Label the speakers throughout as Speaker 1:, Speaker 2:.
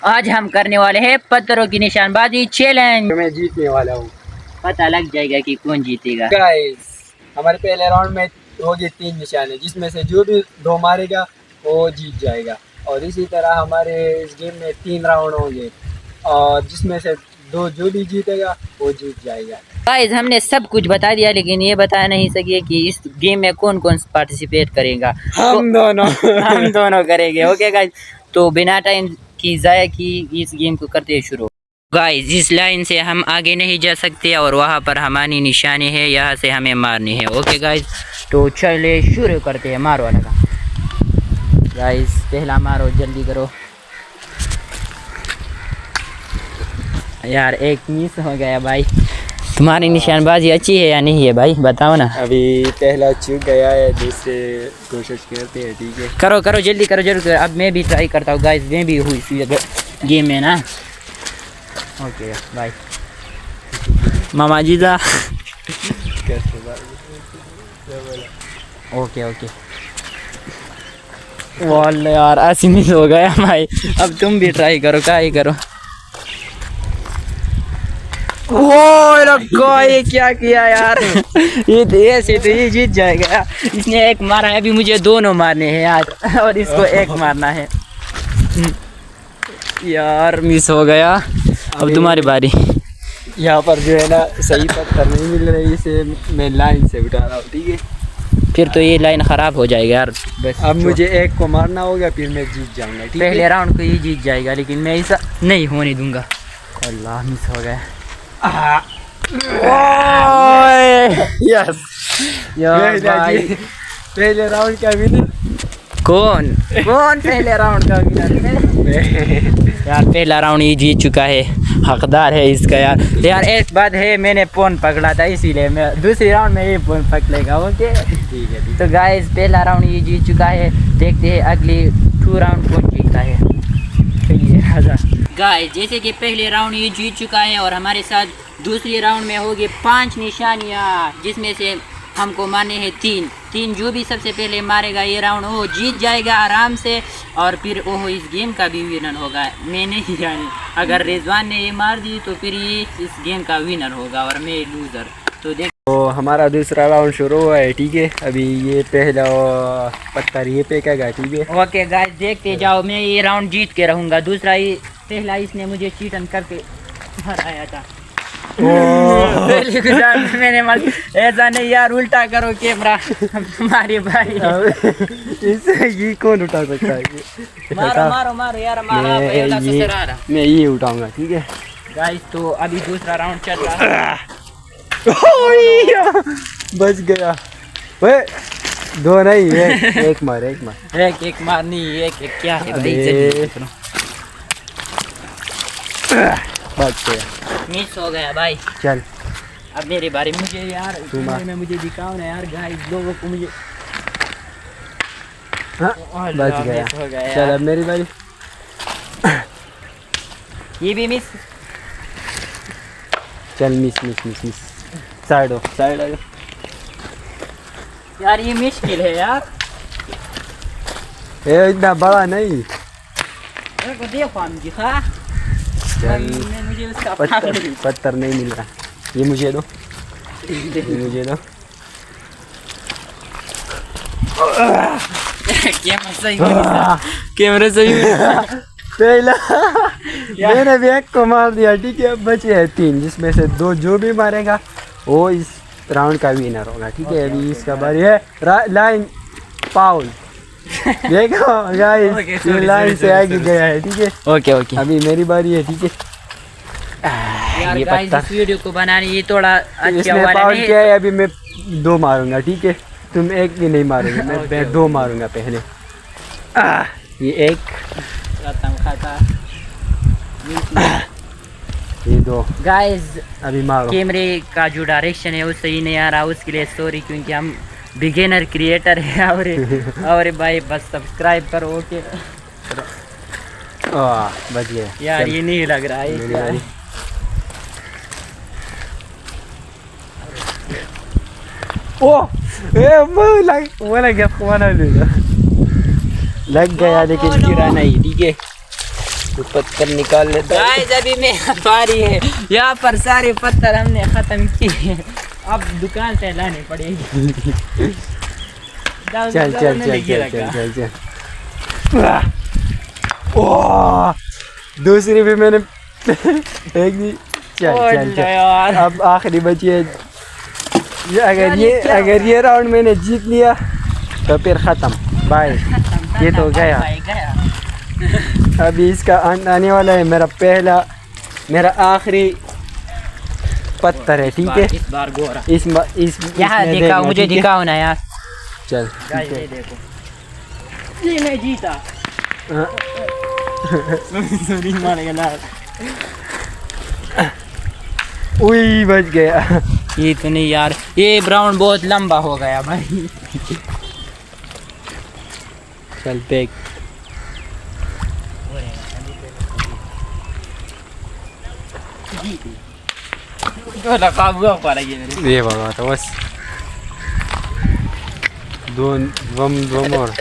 Speaker 1: आज हम करने वाले हैं पत्थरों की निशानबाजी चैलेंज।
Speaker 2: मैं जीतने वाला हूँ।
Speaker 1: पता लग जाएगा कि कौन जीतेगा।
Speaker 2: गाइस, हमारे पहले राउंड में होगी 3 निशाने, जिसमें से जो भी 2 मारेगा वो जीत जाएगा। और इसी तरह हमारे इस गेम में 3 राउंड होंगे और जिसमें से 2 जो भी जीतेगा वो जीत जाएगा।
Speaker 1: गाइस, हमने सब कुछ बता दिया, लेकिन ये बता नहीं सके कि इस गेम में कौन कौन पार्टिसिपेट करेगा।
Speaker 2: हम दोनों
Speaker 1: हम दोनों करेंगे। ओके गाइस, तो बिना टाइम की ज़ाया की इस गेम को करते हैं शुरू। गाइस, इस लाइन से हम आगे नहीं जा सकते और वहाँ पर हमारी निशानी है, यहाँ से हमें मारनी है। ओके गाइस, तो चले शुरू करते हैं। मारो वाला का गाइस, पहला मारो, जल्दी करो यार। एक मिस हो गया भाई। तुम्हारी निशानबाजी अच्छी है या नहीं है भाई, बताओ ना।
Speaker 2: अभी पहला चूक गया है, दूसरे कोशिश करते हैं। ठीक है,
Speaker 1: करो करो, जल्दी करो, जल्दी करो। अब मैं भी ट्राई करता हूँ गाइस, मैं भी हुई इसी गेम में ना। ओके बाय मामा जीजा। ओके ओके, वाल यार ऐसी मिस हो गया भाई। अब तुम भी ट्राई करो, क्या ही करो। वो रखो, ये क्या किया यार। ये ऐसे तो ये जीत जाएगा। इसने एक मारा है, अभी मुझे दोनों मारने हैं यार, और इसको एक मारना है यार। मिस हो गया। अब तुम्हारी बारी।
Speaker 2: यहाँ पर जो है ना सही पत्थर नहीं मिल रही, इसे मैं लाइन से उठा रहा हूँ। ठीक है,
Speaker 1: फिर तो ये लाइन खराब हो जाएगा यार। बस
Speaker 2: अब मुझे एक को मारना होगा, फिर मैं जीत जाऊंगा। ठीक है,
Speaker 1: पहले राउंड को ये जीत जाएगा, लेकिन मैं ऐसा नहीं होने दूंगा। अल्लाह, मिस हो गया।
Speaker 2: यस
Speaker 1: यार भाई,
Speaker 2: पहले राउंड का विनर
Speaker 1: कौन कौन पहले राउंड का विनर? यार पहला राउंड ये जीत चुका है, हकदार है इसका यार। यार एक बात है, मैंने फोन पकड़ा था, इसीलिए मैं दूसरी राउंड में ये फोन पकड़ेगा। ओके
Speaker 2: ठीक है।
Speaker 1: तो गाइस, पहला राउंड ये जीत चुका है। देखते हैं अगले 2 राउंड कौन जीतता है। गाइस, जैसे कि पहले राउंड ये जीत चुका है और हमारे साथ दूसरी राउंड में होगी 5 निशानियाँ, जिसमें से हमको मारने हैं 3। जो भी सबसे पहले मारेगा ये राउंड वो जीत जाएगा आराम से, और फिर वो इस गेम का भी विनर होगा। मैं नहीं जानी, अगर रिजवान ने ये मार दी तो फिर ये इस गेम का विनर होगा और मैं लूज़र। तो देख,
Speaker 2: तो हमारा दूसरा राउंड शुरू हुआ है। ठीक है, अभी ये पहला पत्थर ये फेंकेगा। ठीक है,
Speaker 1: ओके गाइस, देखते जाओ। मैं ये राउंड जीत के रहूँगा। दूसरा ये पहला इसने मुझे चीटन करके हराया था। पहले गुजार मैंने ऐसा नहीं यार, उल्टा करो कैमरा हमारे भाई।
Speaker 2: इसे ये कौन उठा सकता है?
Speaker 1: मारो मारो मारो यार, मारा पहला से सरारा।
Speaker 2: मैं ये उठाऊंगा। ठीक है
Speaker 1: गाइस, तो अभी दूसरा राउंड चल रहा है।
Speaker 2: बच गया। वे 2 नहीं है, एक मार
Speaker 1: एक मारनी, एक क्या है भाई, जल्दी करो।
Speaker 2: बच गया,
Speaker 1: मिस हो गया भाई।
Speaker 2: चल
Speaker 1: अब मेरी बारी। मुझे यार में मुझे दिखाओ ना यार, गाइस लोगों को मुझे।
Speaker 2: बच गया। चल अब मेरी बारी।
Speaker 1: ये भी मिस।
Speaker 2: चल मिस। साइड हो
Speaker 1: यार, ये मुश्किल है यार।
Speaker 2: ये इतना बड़ा नहीं।
Speaker 1: मेरे को देखो हम दिखा। मुझे उसका
Speaker 2: पत्थर नहीं मिल रहा। ये मुझे दो। कैमरा सही पहला मैंने भी एक को मार दिया। ठीक है, अब बचे हैं 3, जिसमें से 2 जो भी मारेगा वो इस राउंड का विनर होगा। ठीक है, अभी इसका बारी है। लाइन पाउल देखो गाइस, ये लाइन से आगे गया है। ठीक है,
Speaker 1: ओके
Speaker 2: अभी मेरी बारी है। ठीक है
Speaker 1: यार, ये गाइस, इस वीडियो को बनाने ये थोड़ा अच्छा वाला
Speaker 2: पाउल
Speaker 1: नहीं
Speaker 2: क्या है। अभी मैं 2 मारूंगा। ठीक है, तुम एक भी नहीं मारोगे, मैं 2 मारूंगा पहले। ये एक, ये 2।
Speaker 1: गाइस,
Speaker 2: अभी मारो।
Speaker 1: कैमरे का जो डायरेक्शन है वो सही नहीं आ रहा, उसके लिए सॉरी, क्योंकि हम बिगिनर क्रिएटर है। और भाई बस सब्सक्राइब करो। ओके,
Speaker 2: बच गया
Speaker 1: यार। ये नहीं लग रहा है। लग गया, लेकिन गिरा नहीं। ठीक है,
Speaker 2: तो पत्थर निकाल लेता है।
Speaker 1: गाइस अभी मेरा बारी है। यहाँ पर सारे पत्थर हमने खत्म किए, अब दुकान से लाने पड़ेगी।
Speaker 2: चल चल चल चल चल चल चल। ओह, दूसरी भी मैंने एक दी। चल चल चल।
Speaker 1: यार
Speaker 2: अब आखिरी बची है। अगर ये राउंड मैंने जीत लिया तो फिर खत्म, बाय। ये तो गया। अभी इसका अंत आने वाला है। मेरा आखिरी पत्थर है, ठीक है।
Speaker 1: इस बार गोरा
Speaker 2: इस
Speaker 1: यहाँ
Speaker 2: इसमें
Speaker 1: दिखाओ,
Speaker 2: देखना,
Speaker 1: मुझे
Speaker 2: ठीक है?
Speaker 1: दिखाओ ना यार।
Speaker 2: चल
Speaker 1: गाइस ये देखो, ये मैं जीता।
Speaker 2: हाँ।
Speaker 1: सॉरी मारेगा ना।
Speaker 2: उई, बच गया।
Speaker 1: ये तो नहीं यार, ये राउंड बहुत लंबा हो गया भाई।
Speaker 2: चल देख। ये बाबा तो बस दो और।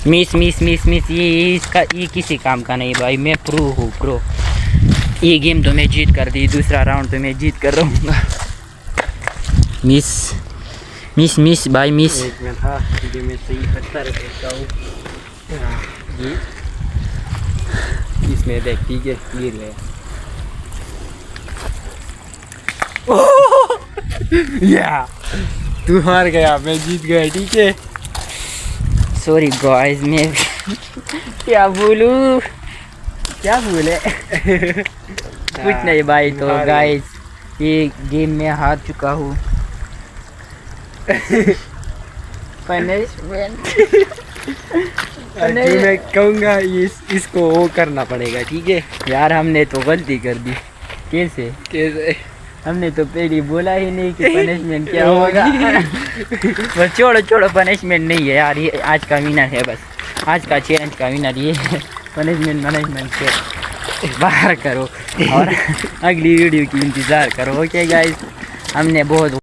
Speaker 1: मिस ये किसी काम का नहीं भाई। मैं प्रो हूँ, प्रो। ये गेम तो मैं जीत कर दी, दूसरा राउंड तो मैं जीत कर रहूँगा। मिस भाई मिस।
Speaker 2: एक मिनट, हाँ, ये मैं सही पत्थर देखता हूँ। ये इसमें देख, ठीक है, गिर गया। या तू हार गया, मैं जीत गया, ठीक है।
Speaker 1: सॉरी गाइस, मैं क्या बोलूँ,
Speaker 2: क्या बोले?
Speaker 1: कुछ नहीं भाई। तो गाइस ये गेम में हार चुका हूँ। पनिशमेंट
Speaker 2: मैं कहूँगा इसको वो करना पड़ेगा, ठीक है।
Speaker 1: यार हमने तो गलती कर दी। कैसे हमने तो पहले बोला ही नहीं कि पनिशमेंट क्या होगा। बस छोड़ो पनिशमेंट नहीं है यार, ये आज का विनर है। बस आज का चैलेंज का विनर ये है। पनिशमेंट से बाहर करो और अगली वीडियो की इंतज़ार करो। ओके गाइस, हमने बहुत